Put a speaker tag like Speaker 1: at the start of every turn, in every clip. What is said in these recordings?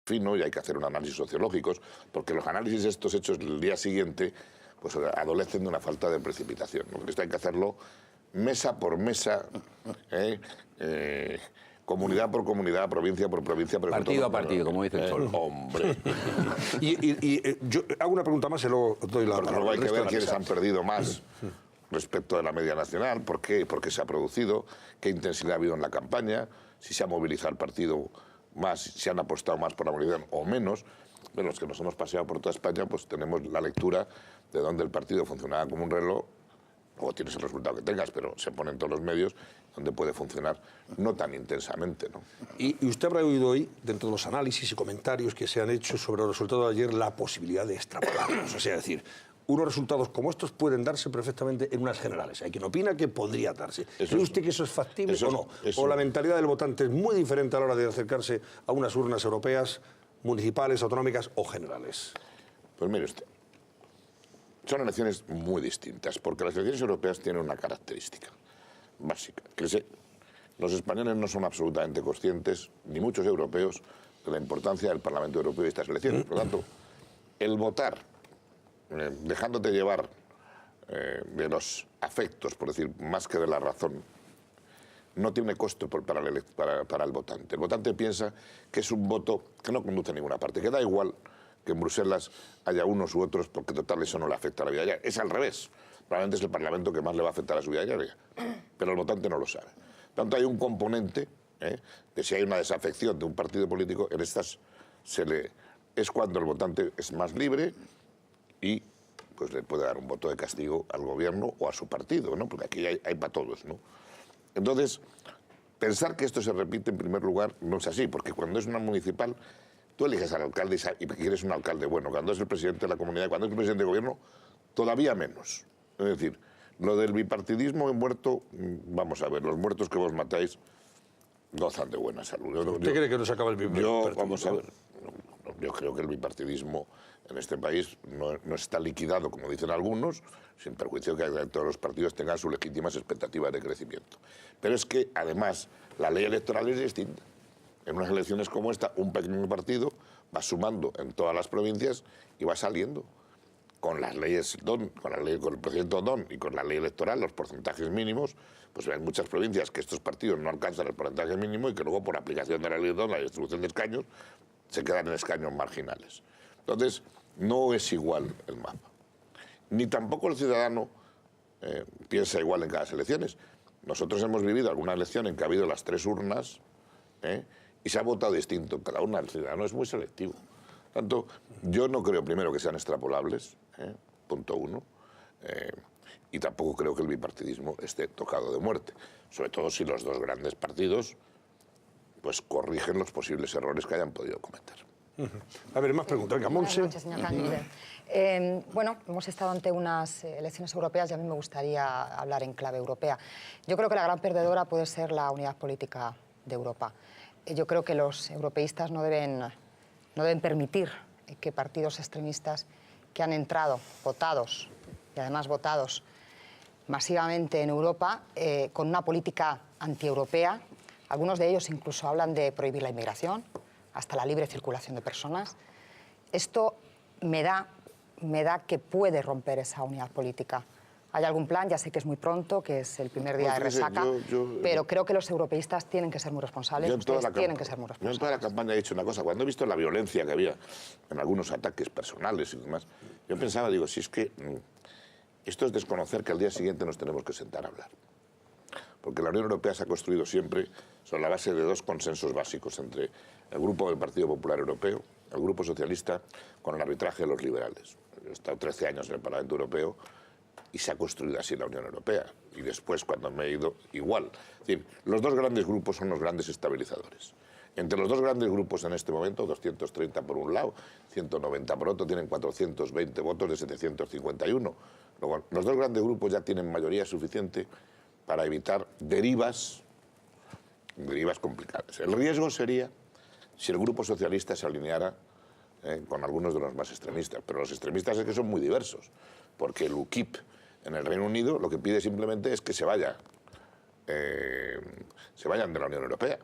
Speaker 1: fino y hay que hacer un análisis sociológicos, porque los análisis estos hechos el día siguiente pues adolecen de una falta de precipitación, ¿no? Esto hay que hacerlo mesa por mesa, comunidad por comunidad, provincia por provincia. Pero
Speaker 2: partido a partido, como dice el Cholo.
Speaker 1: Hombre.
Speaker 3: Yo hago una pregunta más y luego doy la palabra.
Speaker 1: Luego hay que ver quiénes han perdido más respecto de la media nacional, por qué se ha producido, qué intensidad ha habido en la campaña, si se ha movilizado el partido más, si han apostado más por la movilización o menos. Bueno, los que nos hemos paseado por toda España, pues tenemos la lectura de donde el partido funcionaba como un reloj, o tienes el resultado que tengas, pero se pone en todos los medios donde puede funcionar no tan intensamente, ¿no?
Speaker 3: Y usted habrá oído hoy, dentro de los análisis y comentarios que se han hecho sobre los resultados de ayer, la posibilidad de extrapolarlos. O sea, es decir, unos resultados como estos pueden darse perfectamente en unas generales. Hay quien opina que podría darse. ¿Cree usted que eso es factible o no? ¿O la mentalidad del votante es muy diferente a la hora de acercarse a unas urnas europeas, municipales, autonómicas o generales?
Speaker 1: Pues mire usted, son elecciones muy distintas, porque las elecciones europeas tienen una característica básica, que los españoles no son absolutamente conscientes, ni muchos europeos, de la importancia del Parlamento Europeo y estas elecciones. Por lo tanto, el votar, dejándote llevar de los afectos, por decir, más que de la razón, no tiene costo para el votante. El votante piensa que es un voto que no conduce a ninguna parte, que da igual que en Bruselas haya unos u otros, porque total eso no le afecta a la vida diaria. Es al revés. Probablemente es el Parlamento que más le va a afectar a su vida diaria, pero el votante no lo sabe. Por tanto, hay un componente de si hay una desafección de un partido político, en estas es cuando el votante es más libre y pues le puede dar un voto de castigo al gobierno o a su partido, ¿no? Porque aquí hay para todos, ¿no? Entonces, pensar que esto se repite en primer lugar no es así, porque cuando es una municipal, tú eliges al alcalde y quieres un alcalde bueno. Cuando es el presidente de la comunidad, cuando es el presidente del gobierno, todavía menos. Es decir, lo del bipartidismo muerto, vamos a ver, los muertos que vos matáis gozan de buena salud.
Speaker 3: ¿Usted cree que no se acaba el bipartidismo?
Speaker 1: Vamos a ver, yo creo que el bipartidismo en este país no está liquidado, como dicen algunos, sin perjuicio que todos los partidos tengan sus legítimas expectativas de crecimiento. Pero es que, además, la ley electoral es distinta. En unas elecciones como esta, un pequeño partido va sumando en todas las provincias y va saliendo. Con las leyes DON, con el procedimiento DON y con la ley electoral, los porcentajes mínimos, pues hay muchas provincias que estos partidos no alcanzan el porcentaje mínimo y que luego, por aplicación de la ley DON, la distribución de escaños, se quedan en escaños marginales. Entonces, no es igual el mapa. Ni tampoco el ciudadano piensa igual en cada elecciones. Nosotros hemos vivido alguna elección en que ha habido las 3 urnas y se ha votado distinto en cada una. El ciudadano es muy selectivo. Por tanto, yo no creo, primero, que sean extrapolables, punto 1, y tampoco creo que el bipartidismo esté tocado de muerte, sobre todo si los dos grandes partidos pues corrigen los posibles errores que hayan podido cometer.
Speaker 3: A ver, más preguntas. Venga, Montse.
Speaker 4: Buenas noches, señor Cándido. Bueno, hemos estado ante unas elecciones europeas y a mí me gustaría hablar en clave europea. Yo creo que la gran perdedora puede ser la unidad política de Europa. Yo creo que los europeístas no deben permitir que partidos extremistas que han entrado votados, y además votados masivamente en Europa, con una política antieuropea, algunos de ellos incluso hablan de prohibir la inmigración, hasta la libre circulación de personas. Esto me da que puede romper esa unidad política. ¿Hay algún plan? Ya sé que es muy pronto, que es el primer día de resaca, pero creo que los europeístas tienen que ser muy responsables. Tienen que ser muy responsables.
Speaker 1: Yo en toda la campaña he dicho una cosa. Cuando he visto la violencia que había en algunos ataques personales y demás, yo pensaba, digo, si es que esto es desconocer que al día siguiente nos tenemos que sentar a hablar. Porque la Unión Europea se ha construido siempre sobre la base de 2 consensos básicos entre el grupo del Partido Popular Europeo, el grupo socialista, con el arbitraje de los liberales. Yo he estado 13 años en el Parlamento Europeo y se ha construido así la Unión Europea. Y después, cuando me he ido, igual. Es decir, los 2 grandes grupos son los grandes estabilizadores. Entre los 2 grandes grupos en este momento, 230 por un lado, 190 por otro, tienen 420 votos de 751. Luego, los 2 grandes grupos ya tienen mayoría suficiente para evitar derivas complicadas. El riesgo sería si el grupo socialista se alineara con algunos de los más extremistas. Pero los extremistas es que son muy diversos, porque el UKIP en el Reino Unido lo que pide simplemente es que se vayan de la Unión Europea.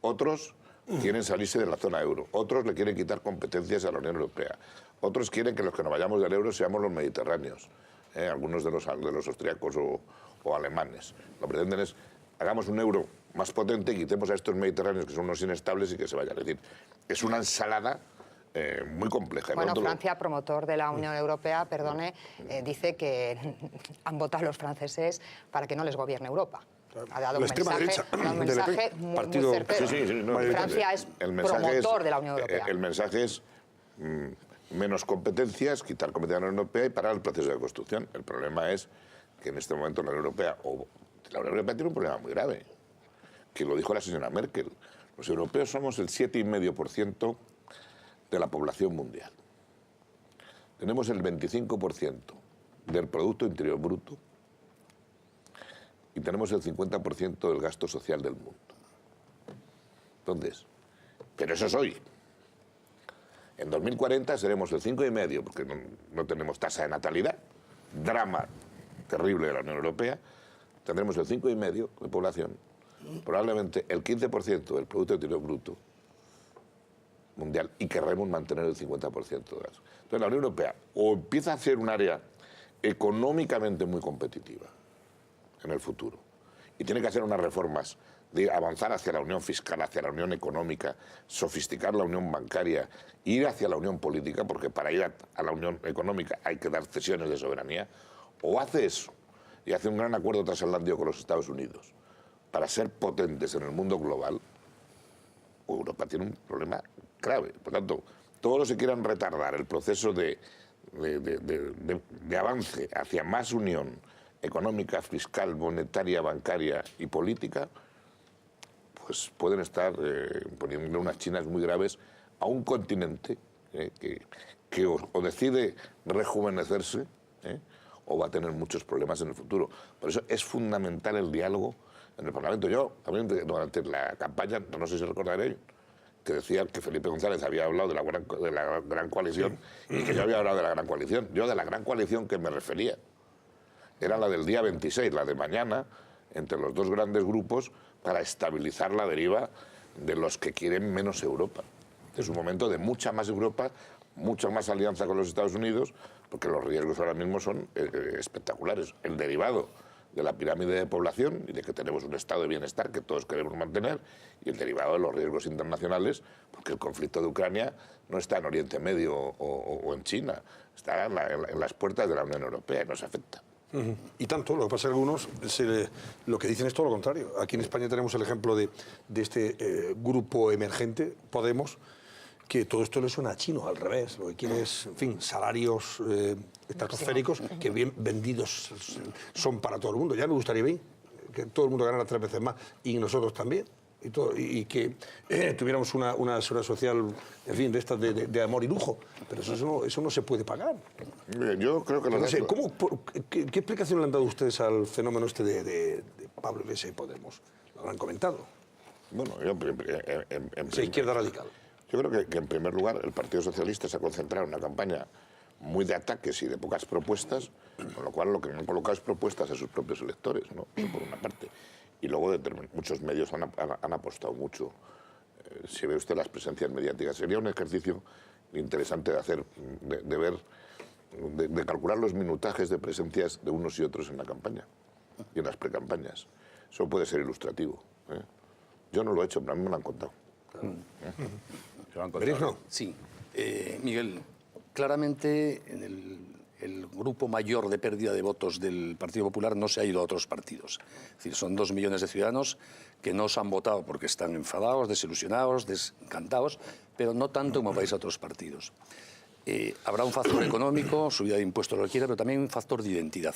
Speaker 1: Otros quieren salirse de la zona euro, otros le quieren quitar competencias a la Unión Europea, otros quieren que los que nos vayamos del euro seamos los mediterráneos, algunos de los austriacos o alemanes. Lo que pretenden es, hagamos un euro más potente y quitemos a estos mediterráneos que son unos inestables y que se vayan. Es decir, es una ensalada muy compleja.
Speaker 4: Bueno, Francia, promotor de la Unión Europea, perdone, dice que han votado los franceses para que no les gobierne Europa. Ha dado un mensaje muy certero. Francia es promotor de la Unión Europea.
Speaker 1: El mensaje es menos competencias, quitar competencias a la Unión Europea y parar el proceso de construcción. El problema es que en este momento la Unión Europea tiene un problema muy grave, que lo dijo la señora Merkel. Los europeos somos el 7,5% de la población mundial. Tenemos el 25% del Producto Interior Bruto y tenemos el 50% del gasto social del mundo. Entonces, pero eso es hoy. En 2040 seremos el 5,5%, porque no tenemos tasa de natalidad, drama terrible de la Unión Europea, tendremos el 5,5% de población, probablemente el 15% del Producto Interior Bruto mundial y querremos mantener el 50% de gasto. Entonces la Unión Europea o empieza a ser un área económicamente muy competitiva en el futuro y tiene que hacer unas reformas de avanzar hacia la unión fiscal, hacia la unión económica, sofisticar la unión bancaria, ir hacia la unión política, porque para ir a la unión económica hay que dar cesiones de soberanía, o hace eso y hace un gran acuerdo transatlántico con los Estados Unidos para ser potentes en el mundo global, Europa tiene un problema grave. Por tanto, todos los que quieran retardar el proceso de avance hacia más unión económica, fiscal, monetaria, bancaria y política, pues pueden estar poniendo unas chinas muy graves a un continente que o decide rejuvenecerse o va a tener muchos problemas en el futuro. Por eso es fundamental el diálogo en el Parlamento. Yo, también durante la campaña, no sé si recordaréis, que decía que Felipe González había hablado de la gran coalición y que yo había hablado de la gran coalición. Yo de la gran coalición que me refería era la del día 26, la de mañana, entre los dos grandes grupos para estabilizar la deriva de los que quieren menos Europa. Es un momento de mucha más Europa, mucha más alianza con los Estados Unidos, porque los riesgos ahora mismo son espectaculares. El derivado de la pirámide de población y de que tenemos un estado de bienestar que todos queremos mantener, y el derivado de los riesgos internacionales, porque el conflicto de Ucrania no está en Oriente Medio o en China, está en las puertas de la Unión Europea y nos afecta.
Speaker 3: Y tanto, lo que pasa es que algunos lo que dicen es todo lo contrario. Aquí en España tenemos el ejemplo de este grupo emergente, Podemos, que todo esto le suena a chino, al revés. Lo que quiere es, en fin, salarios estratosféricos que bien vendidos son para todo el mundo. Ya me gustaría ver que todo el mundo ganara 3 veces más y nosotros también. Y que tuviéramos una seguridad social, en fin, de estas de amor y lujo. Pero eso no se puede pagar.
Speaker 1: Yo creo que
Speaker 3: no sé, ¿qué explicación le han dado ustedes al fenómeno este de Pablo Iglesias y Podemos? ¿Lo habrán comentado?
Speaker 1: Bueno, yo...
Speaker 3: izquierda radical.
Speaker 1: Yo creo que en primer lugar el Partido Socialista se ha concentrado en una campaña muy de ataques y de pocas propuestas, con lo cual lo que no han colocado es propuestas a sus propios electores, ¿no? Eso por una parte. Y luego muchos medios han apostado mucho. Si ve usted las presencias mediáticas, sería un ejercicio interesante de hacer, de ver, de calcular los minutajes de presencias de unos y otros en la campaña y en las precampañas. Eso puede ser ilustrativo. Yo no lo he hecho, pero a mí me lo han contado.
Speaker 3: ¿Berizno?
Speaker 2: Sí. Miguel, claramente el grupo mayor de pérdida de votos del Partido Popular no se ha ido a otros partidos. Es decir, son 2 millones de ciudadanos que no se han votado porque están enfadados, desilusionados, desencantados, pero no tanto como vais a otros partidos. Habrá un factor económico, subida de impuestos, lo que quiera, pero también un factor de identidad.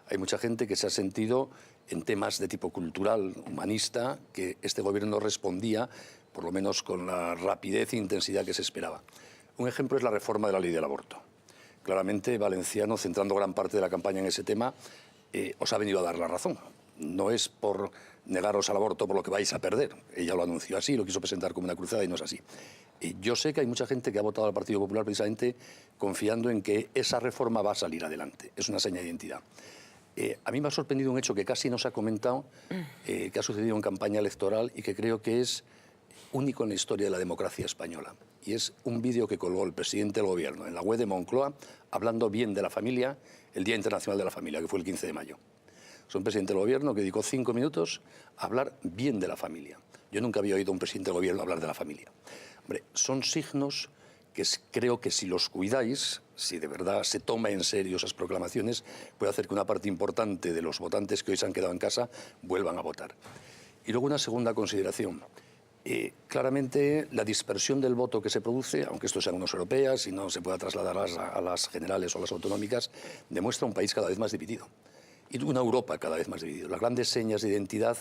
Speaker 2: Hay mucha gente que se ha sentido en temas de tipo cultural, humanista, que este gobierno no respondía, por lo menos con la rapidez e intensidad que se esperaba. Un ejemplo es la reforma de la ley del aborto. Claramente, Valenciano, centrando gran parte de la campaña en ese tema, os ha venido a dar la razón. No es por negaros al aborto por lo que vais a perder. Ella lo anunció así, lo quiso presentar como una cruzada y no es así. Yo sé que hay mucha gente que ha votado al Partido Popular precisamente confiando en que esa reforma va a salir adelante. Es una seña de identidad. A mí me ha sorprendido un hecho que casi no se ha comentado, que ha sucedido en campaña electoral y que creo que es único en la historia de la democracia española. Y es un vídeo que colgó el presidente del Gobierno en la web de Moncloa hablando bien de la familia el Día Internacional de la Familia, que fue el 15 de mayo. Es un presidente del Gobierno que dedicó 5 minutos a hablar bien de la familia. Yo nunca había oído a un presidente del Gobierno hablar de la familia. Hombre, son signos que creo que si los cuidáis, si de verdad se toma en serio esas proclamaciones, puede hacer que una parte importante de los votantes que hoy se han quedado en casa vuelvan a votar. Y luego una segunda consideración. Claramente la dispersión del voto que se produce, aunque esto sean unas europeas y no se pueda trasladar a las generales o a las autonómicas, demuestra un país cada vez más dividido y una Europa cada vez más dividida. Las grandes señas de identidad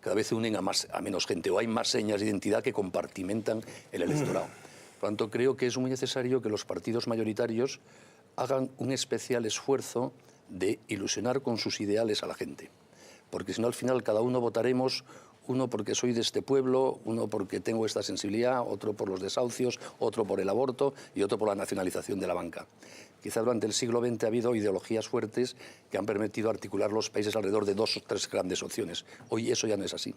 Speaker 2: cada vez se unen a menos gente, o hay más señas de identidad que compartimentan el electorado. Por lo tanto, creo que es muy necesario que los partidos mayoritarios hagan un especial esfuerzo de ilusionar con sus ideales a la gente, porque si no al final cada uno votaremos, uno porque soy de este pueblo, uno porque tengo esta sensibilidad, otro por los desahucios, otro por el aborto y otro por la nacionalización de la banca. Quizá durante el siglo XX ha habido ideologías fuertes que han permitido articular los países alrededor de 2 o 3 grandes opciones. Hoy eso ya no es así.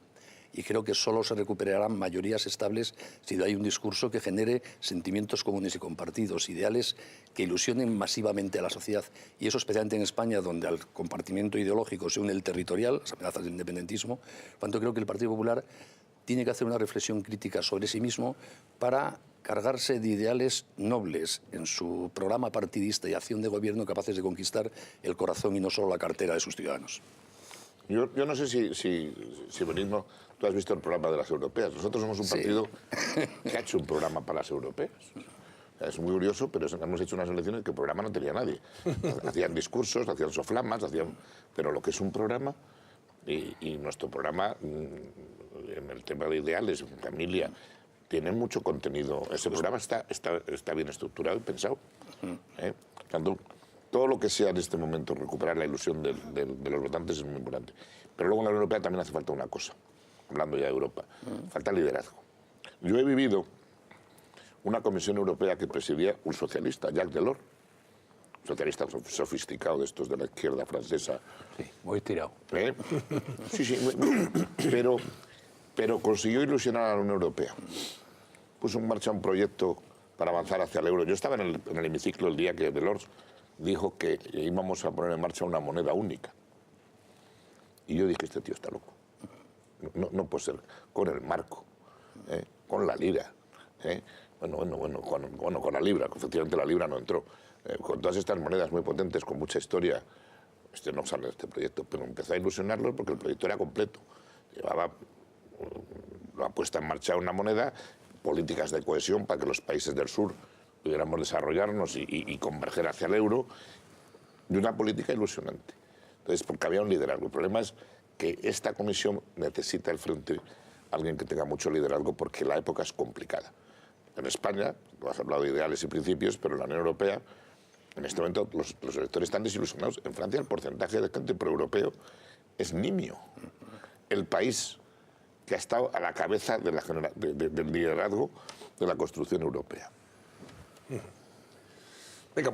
Speaker 2: Y creo que solo se recuperarán mayorías estables si hay un discurso que genere sentimientos comunes y compartidos, ideales que ilusionen masivamente a la sociedad. Y eso especialmente en España, donde al compartimiento ideológico se une el territorial, las amenazas del independentismo. Por tanto, creo que el Partido Popular tiene que hacer una reflexión crítica sobre sí mismo para cargarse de ideales nobles en su programa partidista y acción de gobierno capaces de conquistar el corazón y no solo la cartera de sus ciudadanos.
Speaker 1: Yo no sé si Benigno, tú has visto el programa de las europeas. Nosotros somos un partido que ha hecho un programa para las europeas. O sea, es muy curioso, pero hemos hecho unas elecciones que el programa no tenía nadie. Hacían discursos, hacían soflamas, pero lo que es un programa, y nuestro programa, en el tema de ideales, familia, tiene mucho contenido. Ese programa está bien estructurado y pensado. Tanto, todo lo que sea en este momento recuperar la ilusión de los votantes es muy importante. Pero luego en la Unión Europea también hace falta una cosa, hablando ya de Europa, falta liderazgo. Yo he vivido una comisión europea que presidía un socialista, Jacques Delors, socialista sofisticado de estos de la izquierda francesa.
Speaker 5: Sí, muy tirado.
Speaker 1: Sí, pero consiguió ilusionar a la Unión Europea. Puso en marcha un proyecto para avanzar hacia el euro. Yo estaba en el hemiciclo el día que Delors dijo que íbamos a poner en marcha una moneda única. Y yo dije, este tío está loco. No puede ser con el marco, con la lira. Con la libra, que efectivamente la libra no entró. Con todas estas monedas muy potentes, con mucha historia, no sale de este proyecto, pero empezó a ilusionarlos porque el proyecto era completo. Llevaba la puesta en marcha de una moneda, políticas de cohesión para que los países del sur pudiéramos desarrollarnos y converger hacia el euro, y una política ilusionante. Entonces, porque había un liderazgo. El problema es que esta comisión necesita al frente alguien que tenga mucho liderazgo porque la época es complicada. En España, tú has hablado de ideales y principios, pero en la Unión Europea, en este momento los electores están desilusionados. En Francia el porcentaje de gente proeuropeo es nimio. El país que ha estado a la cabeza del liderazgo de la construcción europea.
Speaker 3: Venga,